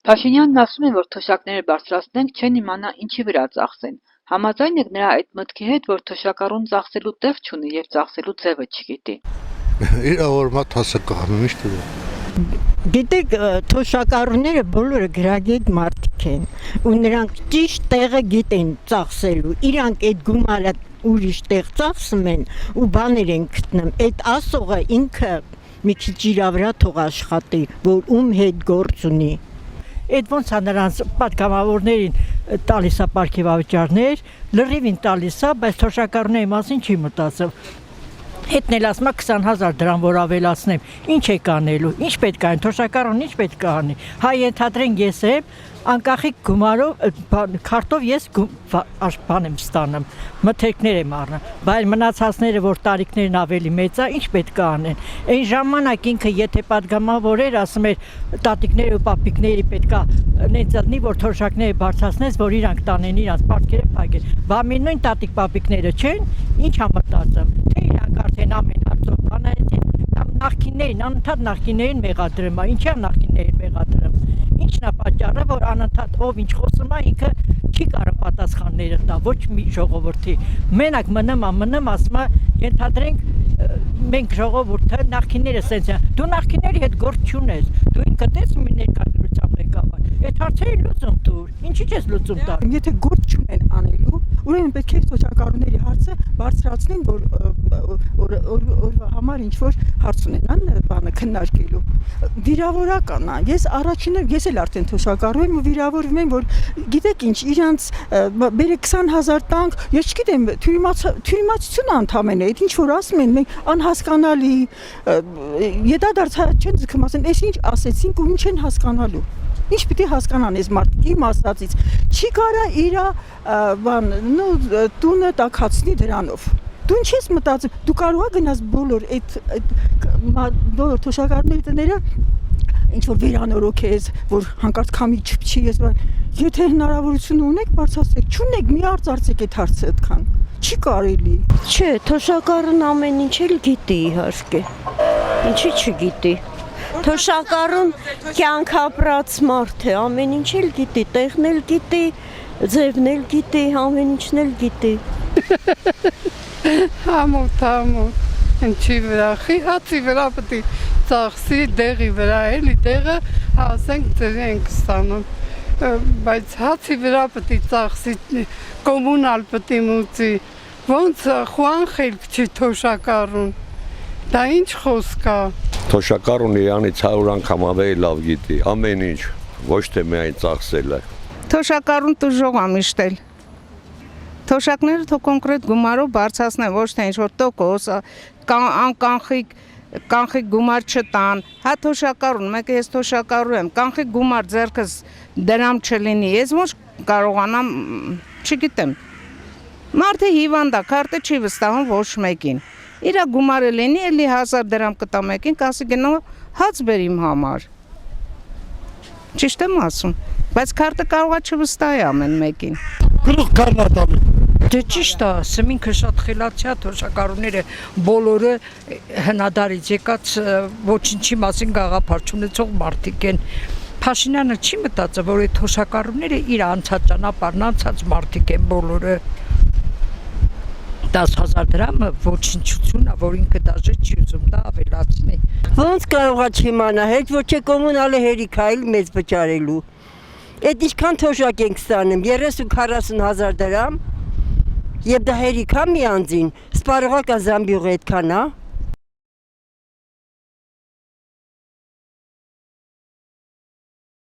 Փաշինյանն ասում է, որ թոշակները բարձրացնենք, չեն իմանա ինչի վրա ծախսեն։ Համաձայն եք նրա այդ մտքի հետ, որ թոշակառուն ծախսելու տեղ չունի եւ ծախսելու ձևը չգիտի։ Իրավորմա հասկանում ինչ դու։ Գիտեք, թոշակառուները բոլորը գրագետ մարդիկ են, ու նրանք ճիշտ տեղը գիտեն ծախսելու։ Իրանք այդ գումարը ուրիշ տեղ ծախսում են ու բաներ են գտնում։ Այդ ասողը ինքը մի քիչ իր վրա թող աշխատի, որ ում հետ գործ ունի։ Այդ ոնց է նրանց պատգամավորներին տալիս է պարգևավճարներ, լրիվին տալիս է, բայց թոշակառուների մասին չի մտածում։ Հետն էլ ասում է 20,000 դրամ որ ավելացնեմ, ինչ եք անելու, ինչ պետք է անի, թոշակառուն ինչ պետք է անի։ Հայ ենթադրենք ես եմ, անկախիկ գումարով, քարտով ես բան եմ ստանում, մթերքներ եմ առնում, բայց մնացածները, որ տարիքներն ավելի մեծ է, ինչ պետք է անեն։ Այն ժամանակ ինքը եթե պատգամավոր էր, ասում էր տատիկները ու պապիկների պետք է նեցածնի, որ թոշակները բարձրացնես, որ իրանք տանեն իրանք պարտքերը փակեն։ Բա մի նույն տատիկ պապիկները չեն, ինչ է մտածում, թե իրանք արդեն ամեն հարցով բան են, նախկիններին, անընդհատ նախկիններին մեղադրում է, ինչա նախկիններին մեղադրում։ Ինչն է պատճառը, որ անընդհատ ով ինչ խոսում է, ինքը չի կարող պատասխանները տա, ոչ մի ժողովրդի։ Մենակ մնում, ասում է, ենթադրենք մենք ժողովուրդը նախկինները սենց են։ Դու նախկինների հետ գործ չունես, դու ինքդ ես մի ներկայացության ղեկավար։ Այդ հարցերը լուծում տուր, ինչի՞ չես լուծում տա։ Եթե գործ չունեն անելու, ուրեմն պետք է թոշակառուների հարցը բարձրացնեն, որ համար ինչ որ հարց ունենան, բանը քննարկելու։ Վիրավորական է։ Ես առաջինը ես էլ արդեն թոշակառու եմ ու վիրավորվում եմ, որ գիտեք ինչ, իրանց բերեք 20,000 տանք, ես չգիտեմ, թյուրիմացություն ընդամենը, այդ ինչ որ ասում են, մենք անհասկանալի, յետադարձ չեն ձգում ասեն, այս ինչ ասեցինք ու ինչ են հասկանալու։ Ինչ պիտի հասկանան այս մարդիկ իմ ասածից։ Չի կարա իրա տունը տաքացնի դրանով։ Դու ինչ ես մտածում, դու կարող ես գնաս բոլոր բոլոր թոշակառուների տները ինչ որ վերանորոգես, որ հանկարծ քամի չփչի, ես եթե հնարավորություն ունեք, բարձրացեք, չունեք, մի արծարծեք այդ հարցը այդքան։ Չի կարելի։ Չէ, թոշակառուն ամեն ինչ էլ գիտի իհարկե։ Ինչի չգիտի։ Թոշակառուն կյանք ապրած մարդ է, ամեն ինչ էլ գիտի, տեղն էլ գիտի, ձևն էլ գիտի, ամեն ինչն էլ գիտի։ Համոտ, ինչի վրա, հացի վրա պետք է ծախսի, դեղի վրա էլի, դեղը հասենք ձեր ենք ստանում, բայց հացի վրա պետք է ծախսի, կոմունալ պետք է մուծի, ոնց խուան խելք չի թոշակառուն, դա ինչ խոսք է։ Թոշակառուն իրանից 100 անգամ ավելի լավ գիտի, ամեն ինչ, ոչ թե միայն ծախսելը։ Թոշակառուն տուժող է միշտել։ Թոշակները թող կոնկրետ գումարով բարձրացնեն, ոչ թե ինչ-որ տոկոս, կանխիկ գումար չտան։ Հա թոշակառուն, մեկը ես թոշակառու եմ, կանխիկ գումար ձեռքս դրամ չլինի, ես ոչ կարողանամ, չգիտեմ։ Մարդը հիվանդ է, քարտը չի վստահում ոչ մեկին։ Իրա գումարը լինի, էլի 1000 դրամ կտա մեկին, կասի գնա հաց բեր իմ համար։ Ճիշտ եմ ասում, բայց քարտը կարող է չվստահի ամեն մեկին։ Գլուխ կարնատալու։ Դե ճիշտ է, ասում ինքը շատ խելացի է, թոշակառուները բոլորը հնադարից եկած ոչինչի մասին գաղափար չունեցող մարդիկ են։ Փաշինյանը չի մտածում, որ այդ թոշակառուները իր անցած ճանապարհն անցած մարդիկ են բոլորը։ 10,000 դրամը ոչնչություն է, որ ինքը դաժե չի ուզում դա ավելացնի։ Ոնց կարող է չիմանա, հետ ոչ է կոմունալը հերիք այլ մեծ վճարելու։ Այդ ինչքան թոշակ ենք ստանում, 30-40,000 դրամ, եւ դա հերիք է մի անձին, սպառողակա զամբյուղը այդքան է։